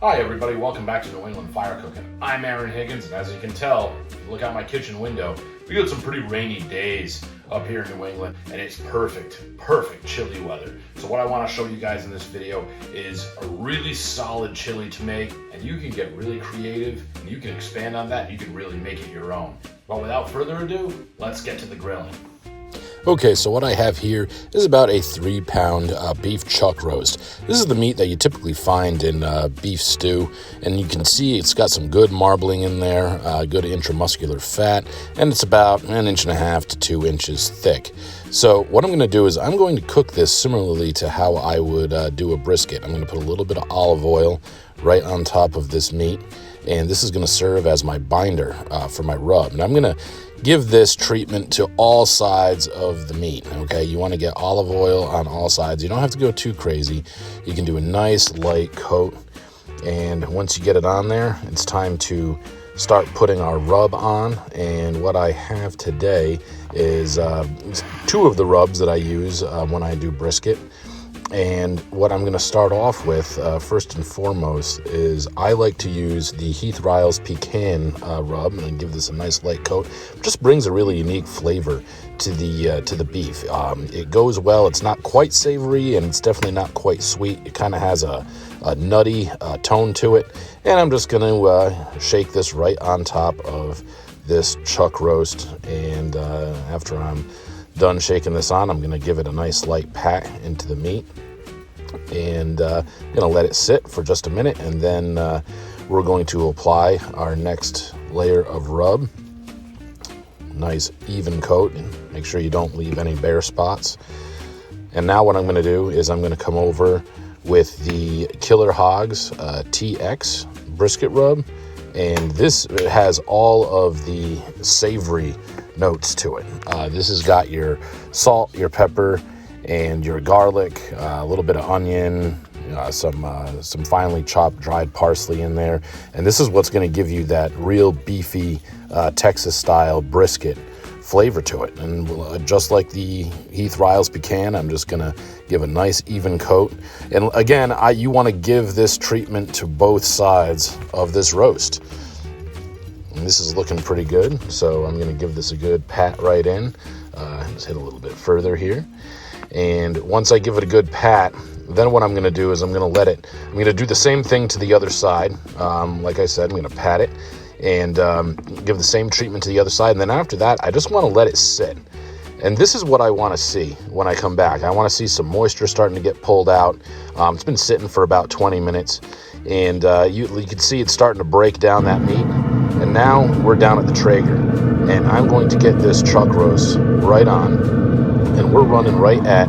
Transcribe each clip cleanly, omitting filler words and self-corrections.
Hi everybody, welcome back to New England Fire Cooking. I'm Aaron Higgins, and as you can tell, if you look out my kitchen window, we got some pretty rainy days up here in New England, and it's perfect chili weather. So what I want to show you guys in this video is a really solid chili to make, and you can get really creative, and you can expand on that, you can really make it your own. But without further ado, let's get to the grilling. Okay, so what I have here is about a 3-pound beef chuck roast. This is the meat that you typically find in beef stew, and you can see it's got some good marbling in there, good intramuscular fat, and it's about 1.5 to 2 inches thick. So what I'm going to do is I'm going to cook this similarly to how I would do a brisket. I'm going to put a little bit of olive oil right on top of this meat, and this is going to serve as my binder for my rub. And I'm going to give this treatment to all sides of the meat, okay? You want to get olive oil on all sides. You don't have to go too crazy. You can do a nice light coat, and once you get it on there, it's time to start putting our rub on. And what I have today is 2 of the rubs that I use when I do brisket. And what I'm going to start off with, first and foremost, is I like to use the Heath Riles Pecan rub, and I give this a nice light coat. It just brings a really unique flavor to the beef. It goes well. It's not quite savory, and it's definitely not quite sweet. It kind of has a nutty tone to it. And I'm just going to shake this right on top of this chuck roast. And after I'm done shaking this on, I'm going to give it a nice light pat into the meat, and going to let it sit for just a minute, and then we're going to apply our next layer of rub. Nice even coat, and make sure you don't leave any bare spots. And now what I'm going to do is I'm going to come over with the Killer Hogs TX brisket rub, and this has all of the savory notes to it. This has got your salt, your pepper, and your garlic, a little bit of onion, some finely chopped dried parsley in there. And this is what's going to give you that real beefy Texas-style brisket flavor to it. And just like the Heath Riles Pecan, I'm just going to give a nice even coat. And again, you want to give this treatment to both sides of this roast. And this is looking pretty good, so I'm going to give this a good pat right in. Just hit a little bit further here. And once I give it a good pat, then what I'm going to do is I'm going to do the same thing to the other side. Like I said, I'm going to pat it and give the same treatment to the other side. And then after that, I just want to let it sit. And this is what I want to see when I come back. I want to see some moisture starting to get pulled out. It's been sitting for about 20 minutes. And you can see it's starting to break down that meat. And now we're down at the Traeger, and I'm going to get this chuck roast right on, and we're running right at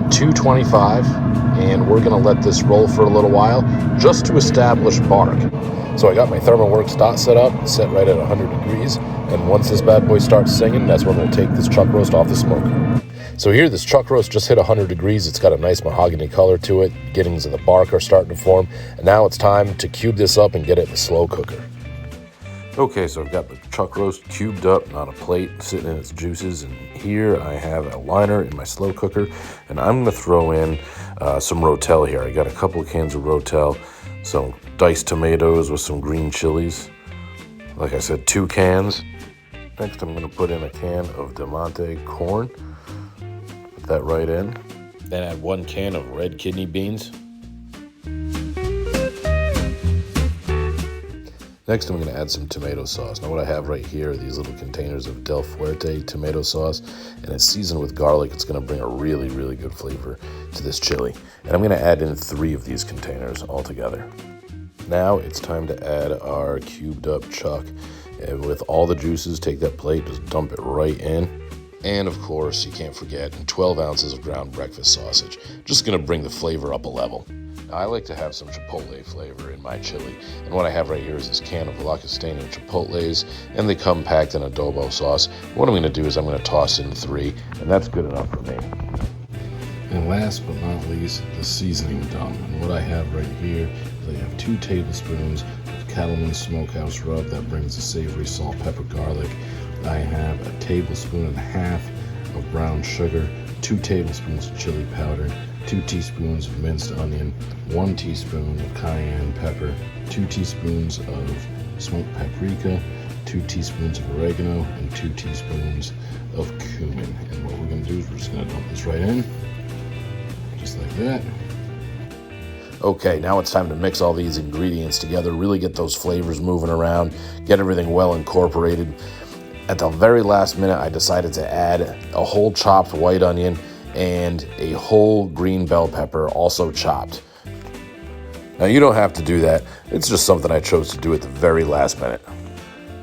225, and we're going to let this roll for a little while just to establish bark. So I got my ThermoWorks dot set up, set right at 100 degrees, and once this bad boy starts singing, that's when we'll take this chuck roast off the smoker. So here, this chuck roast just hit 100 degrees. It's got a nice mahogany color to it. Gettings of the bark are starting to form, and now it's time to cube this up and get it in the slow cooker. Okay, so I've got the chuck roast cubed up on a plate, sitting in its juices, and here I have a liner in my slow cooker, and I'm going to throw in some Rotel here. I got a couple of cans of Rotel, some diced tomatoes with some green chilies. Like I said, 2 cans. Next, I'm going to put in a can of Diamante corn. Put that right in. Then add 1 can of red kidney beans. Next, I'm going to add some tomato sauce. Now, what I have right here are these little containers of Del Fuerte tomato sauce, and it's seasoned with garlic. It's going to bring a really, really good flavor to this chili. And I'm going to add in 3 of these containers altogether. Now, it's time to add our cubed up chuck. And with all the juices, take that plate, just dump it right in. And, of course, you can't forget 12 ounces of ground breakfast sausage. Just going to bring the flavor up a level. I like to have some chipotle flavor in my chili, and what I have right here is this can of La Castana chipotles, and they come packed in adobo sauce. What I'm going to do is I'm going to toss in 3, and that's good enough for me. And last but not least, the seasoning dump. And what I have right here is I have 2 tablespoons of Cattleman's Smokehouse rub that brings the savory salt, pepper, garlic. I have a tablespoon and a half of brown sugar, 2 tablespoons of chili powder, 2 teaspoons of minced onion, 1 teaspoon of cayenne pepper, 2 teaspoons of smoked paprika, 2 teaspoons of oregano, and 2 teaspoons of cumin. And what we're going to do is we're just going to dump this right in, just like that. Okay, now it's time to mix all these ingredients together, really get those flavors moving around, get everything well incorporated. At the very last minute, I decided to add a whole chopped white onion and a whole green bell pepper, also chopped. Now, you don't have to do that. It's just something I chose to do at the very last minute.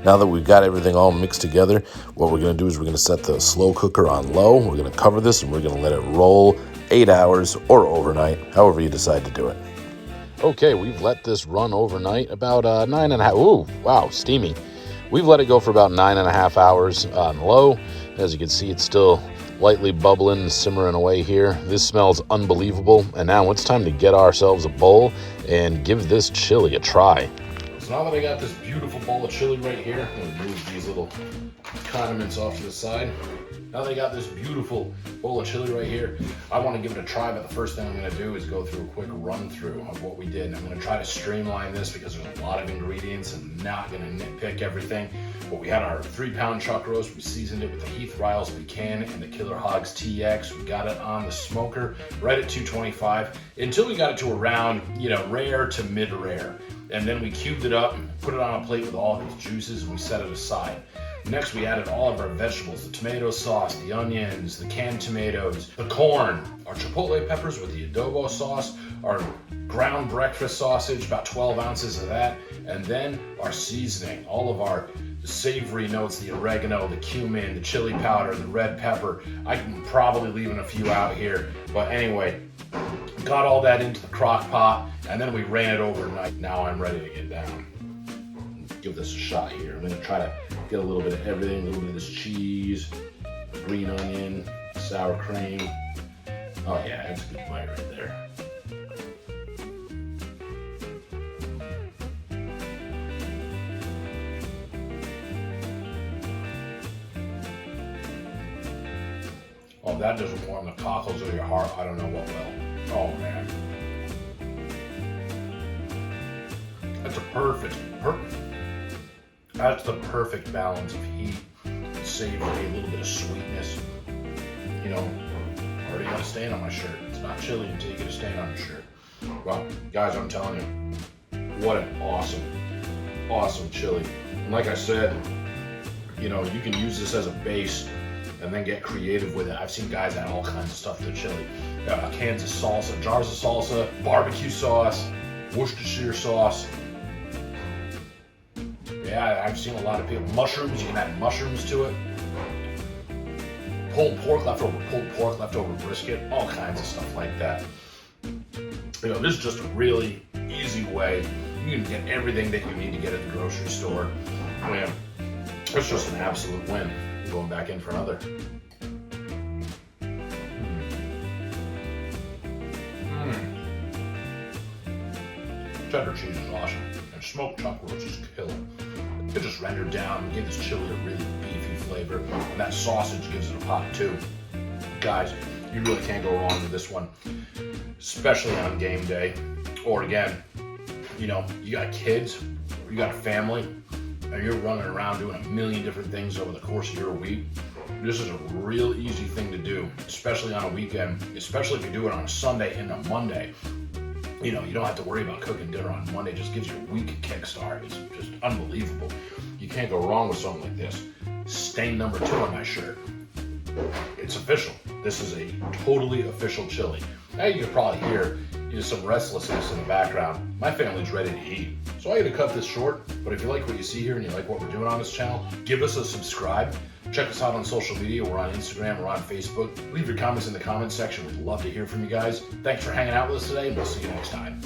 Now that we've got everything all mixed together, what we're going to do is we're going to set the slow cooker on low. We're going to cover this and we're going to let it roll 8 hours or overnight, however you decide to do it. Okay, we've let this run overnight about 9.5. Ooh, wow, steamy. We've let it go for about 9.5 hours on low. As you can see, it's still lightly bubbling and simmering away here. This smells unbelievable. And now it's time to get ourselves a bowl and give this chili a try. So now that I got this beautiful bowl of chili right here, I'm gonna move these little condiments off to the side. Now that I got this beautiful bowl of chili right here, I want to give it a try, but the first thing I'm going to do is go through a quick run through of what we did. I'm going to try to streamline this because there's a lot of ingredients and not going to nitpick everything. But we had our 3-pound chuck roast. We seasoned it with the Heath Riles Pecan and the Killer Hogs TX. We got it on the smoker right at 225 until we got it to around, rare to mid-rare. And then we cubed it up and put it on a plate with all of its juices and we set it aside. Next, we added all of our vegetables, the tomato sauce, the onions, the canned tomatoes, the corn, our chipotle peppers with the adobo sauce, our ground breakfast sausage, about 12 ounces of that, and then our seasoning, all of our savory notes, the oregano, the cumin, the chili powder, the red pepper. I'm probably leaving a few out here, but anyway, got all that into the crock pot, and then we ran it overnight. Now I'm ready to get down. Give this a shot here. I'm gonna try to get a little bit of everything, a little bit of this cheese, green onion, sour cream. Oh yeah, that's a good bite right there. Oh, that doesn't warm the cockles of your heart. I don't know what will. Oh man. That's the perfect balance of heat, savory, a little bit of sweetness. Already got a stain on my shirt. It's not chili until you get a stain on your shirt. Well, guys, I'm telling you, what an awesome chili. And like I said, you can use this as a base and then get creative with it. I've seen guys add all kinds of stuff to the chili. Cans of salsa, jars of salsa, barbecue sauce, Worcestershire sauce. Yeah, I've seen a lot of people. Mushrooms, you can add mushrooms to it. Pulled pork leftover brisket, all kinds of stuff like that. This is just a really easy way. You can get everything that you need to get at the grocery store. Man, it's just an absolute win. I'm going back in for another. Cheddar cheese is awesome. And smoked chuck roast is killer. It just rendered down and gave this chili a really beefy flavor. And that sausage gives it a pop too. Guys, you really can't go wrong with this one. Especially on game day. Or again, you got kids, you got a family, and you're running around doing a million different things over the course of your week. This is a real easy thing to do, especially on a weekend, especially if you do it on a Sunday and a Monday. You don't have to worry about cooking dinner on Monday. It just gives you a week kickstart. It's just unbelievable. You can't go wrong with something like this. Stain number 2 on my shirt. It's official. This is a totally official chili. Now you can probably hear some restlessness in the background. My family's ready to eat. So I had to cut this short, but if you like what you see here and you like what we're doing on this channel, give us a subscribe. Check us out on social media. We're on Instagram, we're on Facebook. Leave your comments in the comments section. We'd love to hear from you guys. Thanks for hanging out with us today, and we'll see you next time.